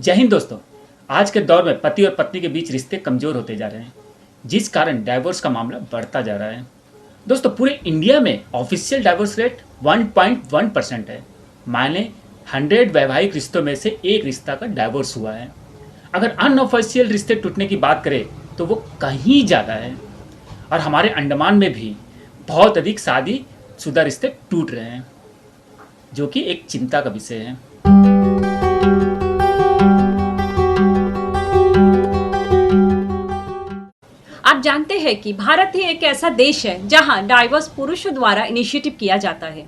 जय हिंद दोस्तों। आज के दौर में पति और पत्नी के बीच रिश्ते कमजोर होते जा रहे हैं, जिस कारण डाइवोर्स का मामला बढ़ता जा रहा है। दोस्तों, पूरे इंडिया में ऑफिशियल डाइवोर्स रेट 1.1% है। माने 100 वैवाहिक रिश्तों में से एक रिश्ता का डाइवोर्स हुआ है। अगर अनऑफिशियल रिश्ते टूटने की बात करें तो वो कहीं ज़्यादा है। और हमारे अंडमान में भी बहुत अधिक शादीशुदा रिश्ते टूट रहे हैं, जो कि एक चिंता का विषय है। आप जानते हैं कि भारत ही एक ऐसा देश है जहां डाइवोर्स पुरुषों द्वारा इनिशिएटिव किया जाता है।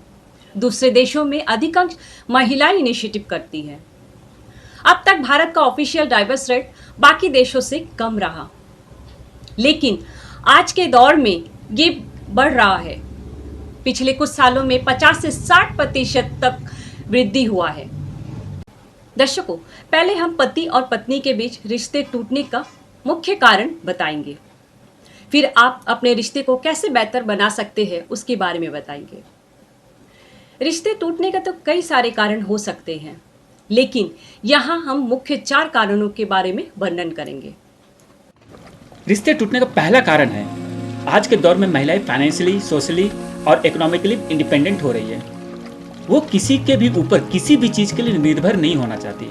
दूसरे देशों में अधिकांश महिलाएं इनिशिएटिव करती हैं। अब तक भारत का ऑफिशियल डाइवोर्स रेट बाकी देशों से कम रहा, लेकिन आज के दौर में ये बढ़ रहा है। पिछले कुछ सालों में 50 से 60% तक वृद्धि हुआ है। दर्शकों, पहले हम पति और पत्नी के बीच रिश्ते टूटने का मुख्य कारण बताएंगे। फिर आप अपने रिश्ते को कैसे बेहतर बना सकते हैं उसके बारे में बताएंगे। रिश्ते टूटने का तो कई सारे कारण हो सकते हैं, लेकिन यहाँ हम मुख्य 4 कारणों के बारे में वर्णन करेंगे। रिश्ते टूटने का पहला कारण है, आज के दौर में महिलाएं फाइनेंशियली, सोशली और इकोनॉमिकली इंडिपेंडेंट हो रही है। वो किसी के भी ऊपर किसी भी चीज़ के लिए निर्भर नहीं होना चाहती।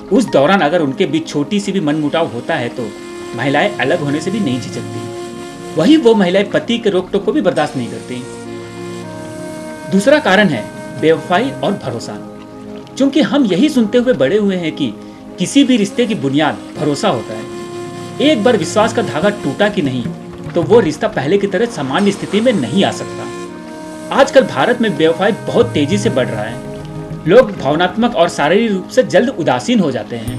उस दौरान अगर उनके बीच छोटी सी भी मनमुटाव होता है तो महिलाएं अलग होने से भी नहीं झिझकती। वही वो महिलाएं पति के रोक टोक को भी बर्दाश्त नहीं करती। दूसरा कारण है बेवफाई और भरोसा। क्योंकि हम यही सुनते हुए बड़े हुए हैं कि किसी भी रिश्ते की बुनियाद भरोसा होता है। एक बार विश्वास का धागा टूटा कि नहीं तो वो रिश्ता पहले की तरह सामान्य स्थिति में नहीं आ सकता। आजकल भारत में बेवफाई बहुत तेजी से बढ़ रहा है। लोग भावनात्मक और शारीरिक रूप से जल्द उदासीन हो जाते हैं,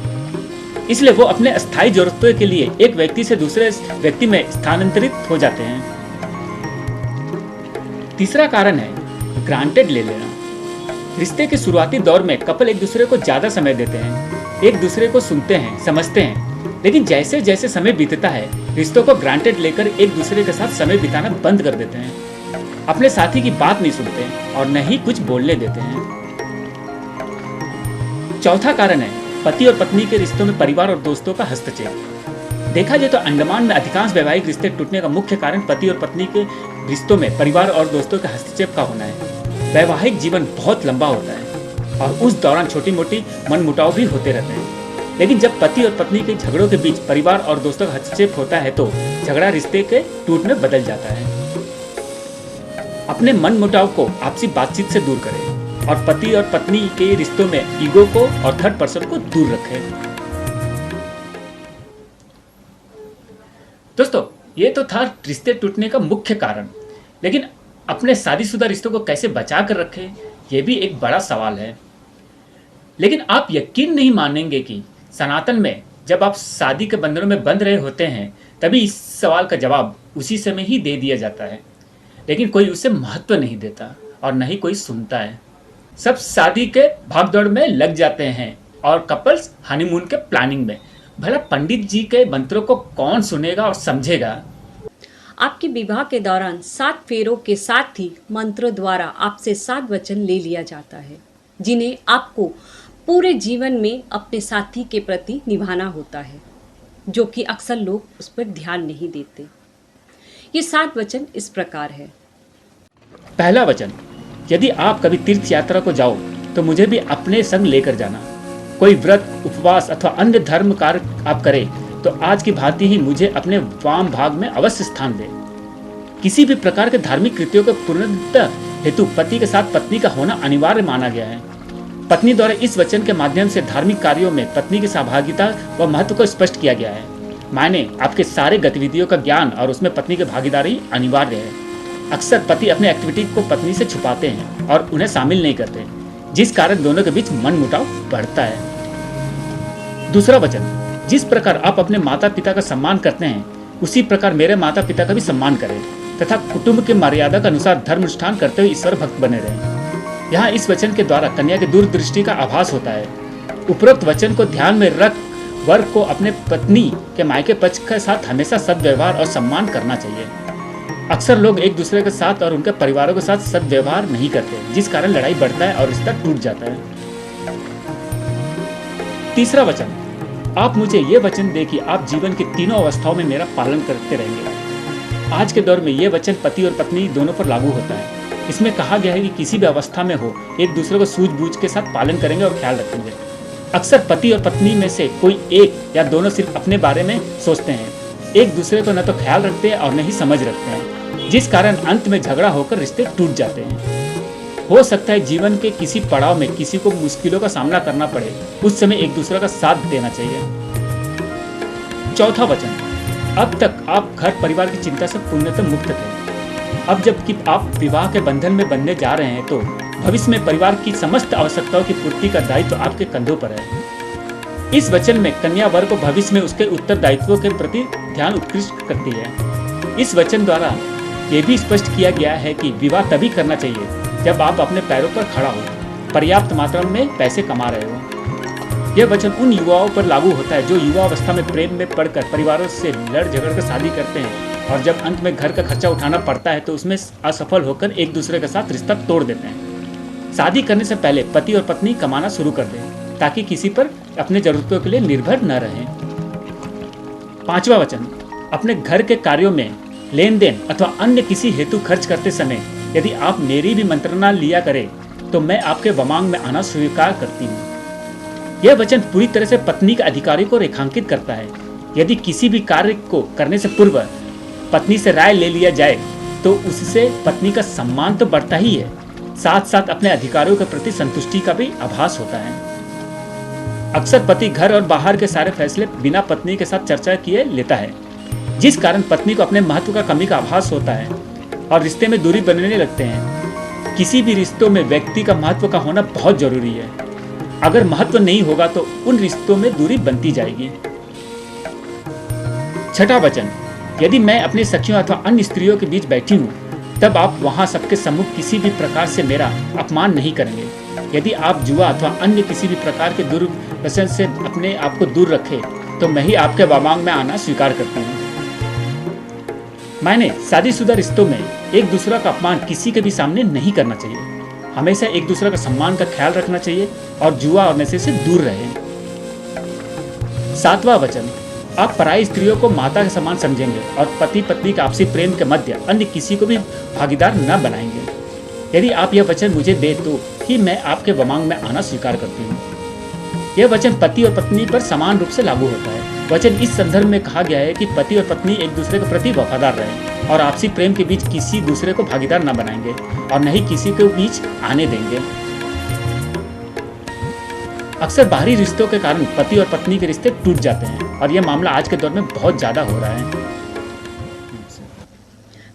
इसलिए वो अपने अस्थायी जरूरतों के लिए एक व्यक्ति से दूसरे व्यक्ति में स्थानांतरित हो जाते हैं। तीसरा कारण है ग्रांटेड ले लेना। रिश्ते के शुरुआती दौर में कपल एक दूसरे को ज्यादा समय देते हैं, एक दूसरे को सुनते हैं, समझते हैं। लेकिन जैसे जैसे समय बीतता है, रिश्तों को ग्रांटेड लेकर एक दूसरे के साथ समय बिताना बंद कर देते हैं। अपने साथी की बात नहीं सुनते और न ही कुछ बोलने देते हैं। चौथा कारण है पति और पत्नी के रिश्तों में परिवार और दोस्तों का हस्तक्षेप। देखा जाए तो अंडमान में अधिकांश वैवाहिक रिश्ते टूटने का मुख्य कारण पति और पत्नी के रिश्तों में परिवार और दोस्तों के हस्तक्षेप का होना है। वैवाहिक जीवन बहुत लंबा होता है और उस दौरान छोटी मोटी मनमुटाव भी होते रहते हैं। लेकिन जब पति और पत्नी के झगड़ों के बीच परिवार और दोस्तों का हस्तक्षेप होता है तो झगड़ा रिश्ते के टूटने बदल जाता है। अपने मनमुटाव को आपसी बातचीत से दूर करें और पति और पत्नी के रिश्तों में ईगो को और थर्ड पर्सन को दूर रखें। दोस्तों, ये तो था रिश्ते टूटने का मुख्य कारण, लेकिन अपने शादीशुदा रिश्तों को कैसे बचा कर रखें, यह भी एक बड़ा सवाल है। लेकिन आप यकीन नहीं मानेंगे कि सनातन में जब आप शादी के बंधनों में बंध रहे होते हैं तभी इस सवाल का जवाब उसी समय ही दे दिया जाता है। लेकिन कोई उसे महत्व नहीं देता और न ही कोई सुनता है। सब शादी के भागदौड़ में लग जाते हैं और कपल्स हनीमून के प्लानिंग में। भला पंडित जी के मंत्रों को कौन सुनेगा और समझेगा। आपके विवाह के दौरान 7 फेरों के साथ ही मंत्रों द्वारा आपसे 7 वचन ले लिया जाता है, जिन्हें आपको पूरे जीवन में अपने साथी के प्रति निभाना होता है, जो कि अक्सर लोग उस पर ध्यान नहीं देते। ये 7 वचन इस प्रकार है। पहला वचन, यदि आप कभी तीर्थ यात्रा को जाओ तो मुझे भी अपने संग लेकर जाना। कोई व्रत, उपवास अथवा अन्य धर्म कार्य आप करें तो आज की भांति ही मुझे अपने वाम भाग में अवश्य स्थान दें। किसी भी प्रकार के धार्मिक कृत्यों के पूर्णता हेतु पति के साथ पत्नी का होना अनिवार्य माना गया है। पत्नी द्वारा इस वचन के माध्यम से धार्मिक कार्यों में पत्नी की सहभागिता व महत्व को स्पष्ट किया गया है। माने आपके सारे गतिविधियों का ज्ञान और उसमें पत्नी की भागीदारी अनिवार्य है। अक्सर पति अपने एक्टिविटी को पत्नी से छुपाते हैं और उन्हें शामिल नहीं करते, जिस कारण दोनों के बीच मनमुटाव बढ़ता है। दूसरा वचन, जिस प्रकार आप अपने माता पिता का सम्मान करते हैं उसी प्रकार मेरे माता पिता का भी सम्मान करें तथा कुटुंब के मर्यादा के अनुसार धर्म अनुष्ठान करते हुए ईश्वर भक्त बने रहें। यहाँ इस वचन के द्वारा कन्या की दूरदृष्टि का आभास होता है। उपरोक्त वचन को ध्यान में रख वर को अपने पत्नी के मायके पक्ष के साथ हमेशा सद्व्यवहार और सम्मान करना चाहिए। अक्सर लोग एक दूसरे के साथ और उनके परिवारों के साथ सद्व्यवहार नहीं करते, जिस कारण लड़ाई बढ़ता है और रिश्ता टूट जाता है। तीसरा वचन, आप मुझे ये वचन दें कि आप जीवन की तीनों अवस्थाओं में मेरा पालन करते रहेंगे। आज के दौर में ये वचन पति और पत्नी दोनों पर लागू होता है। इसमें कहा गया है कि किसी भी अवस्था में हो, एक दूसरे को सूझबूझ के साथ पालन करेंगे और ख्याल रखेंगे। अक्सर पति और पत्नी में से कोई एक या दोनों सिर्फ अपने बारे में सोचते हैं, एक दूसरे को न तो ख्याल रखते हैं और न ही समझ रखते हैं, जिस कारण अंत में झगड़ा होकर रिश्ते टूट जाते हैं। हो सकता है जीवन के किसी पड़ाव में किसी को मुश्किलों का सामना करना पड़े, उस समय एक दूसरे का साथ देना चाहिए। चौथा वचन, अब तक आप घर परिवार की चिंता से पूर्णतः मुक्त थे। अब जबकि आप विवाह के बंधन में बनने जा रहे हैं तो भविष्य में परिवार की समस्त आवश्यकताओं की पूर्ति का दायित्व आपके कंधों पर है। इस वचन में कन्या वर्ग को भविष्य में उसके उत्तरदायित्वों के प्रति ध्यान उत्कृष्ट करती है। इस वचन द्वारा यह भी स्पष्ट किया गया है कि विवाह तभी करना चाहिए जब आप अपने पैरों पर खड़ा हो, पर्याप्त मात्रा में पैसे कमा रहे हो। यह वचन उन युवाओं पर लागू होता है जो युवा अवस्था में प्रेम में पड़कर परिवारों से लड़ झगड़ कर शादी करते हैं और जब अंत में घर का खर्चा उठाना पड़ता है तो उसमें असफल होकर एक दूसरे के साथ रिश्ता तोड़ देते हैं। शादी करने से पहले पति और पत्नी कमाना शुरू कर दें ताकि किसी पर अपने जरूरतों के लिए निर्भर न रहें। पांचवा वचन, अपने घर के कार्यों में लेन देन अथवा अन्य किसी हेतु खर्च करते समय यदि आप मेरी भी मंत्रणा लिया करें तो मैं आपके वमांग में आना स्वीकार करती हूँ। यह वचन पूरी तरह से पत्नी के अधिकारी को रेखांकित करता है। यदि किसी भी कार्य को करने से पूर्व पत्नी से राय ले लिया जाए तो उससे पत्नी का सम्मान तो बढ़ता ही है, साथ साथ अपने अधिकारियों के प्रति संतुष्टि का भी आभास होता है। अक्सर पति घर और बाहर के सारे फैसले बिना पत्नी के साथ चर्चा किए लेता है, जिस कारण पत्नी को अपने महत्व का कमी का आभास होता है और रिश्ते में दूरी बनने लगते हैं। किसी भी रिश्तों में व्यक्ति का महत्व का होना बहुत जरूरी है। अगर महत्व नहीं होगा तो उन रिश्तों में दूरी बनती जाएगी। छठा वचन, यदि मैं अपनी सखियों अथवा अन्य स्त्रियों के बीच बैठी हूँ तब आप वहां सबके सम्मुख किसी भी प्रकार से मेरा अपमान नहीं करेंगे। यदि आप जुआ अथवा अन्य किसी भी प्रकार के दुर्व्यसन से अपने आप को दूर रखें तो मैं ही आपके वामांग में आना स्वीकार करती हूँ। मैंने शादीशुदा रिश्तों में एक दूसरे का अपमान किसी के भी सामने नहीं करना चाहिए। हमेशा एक दूसरे का सम्मान का ख्याल रखना चाहिए और जुआ और नशे से दूर रहें। सातवां वचन, आप पराई स्त्रियों को माता के समान समझेंगे और पति पत्नी के आपसी प्रेम के मध्य अन्य किसी को भी भागीदार न बनाएंगे। यदि आप यह वचन मुझे दे तो ही मैं आपके वमांग में आना स्वीकार करती हूँ। यह वचन पति और पत्नी पर समान रूप से लागू होता है। वचन इस संदर्भ में कहा गया है कि पति और पत्नी एक दूसरे के प्रति वफादार रहें और आपसी प्रेम के बीच किसी दूसरे को भागीदार न बनाएंगे और न ही किसी के बीच आने देंगे। अक्सर बाहरी रिश्तों के कारण पति और पत्नी के रिश्ते टूट जाते हैं और यह मामला आज के दौर में बहुत ज्यादा हो रहा है।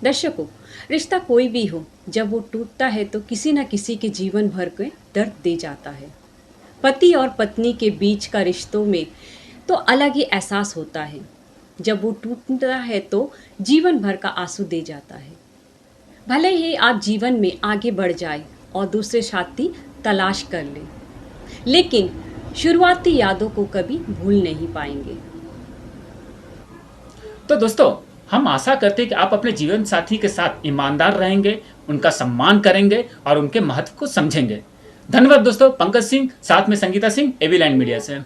दर्शकों, रिश्ता कोई भी हो, जब वो टूटता है तो किसी न किसी के जीवन भर के दर्द दे जाता है। पति और पत्नी के बीच का रिश्तों में तो अलग ही एहसास होता है। जब वो टूटता है तो जीवन भर का आंसू दे जाता है। भले ही आप जीवन में आगे बढ़ जाए और दूसरे साथी तलाश कर ले, लेकिन शुरुआती यादों को कभी भूल नहीं पाएंगे। तो दोस्तों, हम आशा करते हैं कि आप अपने जीवन साथी के साथ ईमानदार रहेंगे, उनका सम्मान करेंगे और उनके महत्व को समझेंगे। धन्यवाद दोस्तों। पंकज सिंह साथ में संगीता सिंह, एवी लैंड मीडिया से।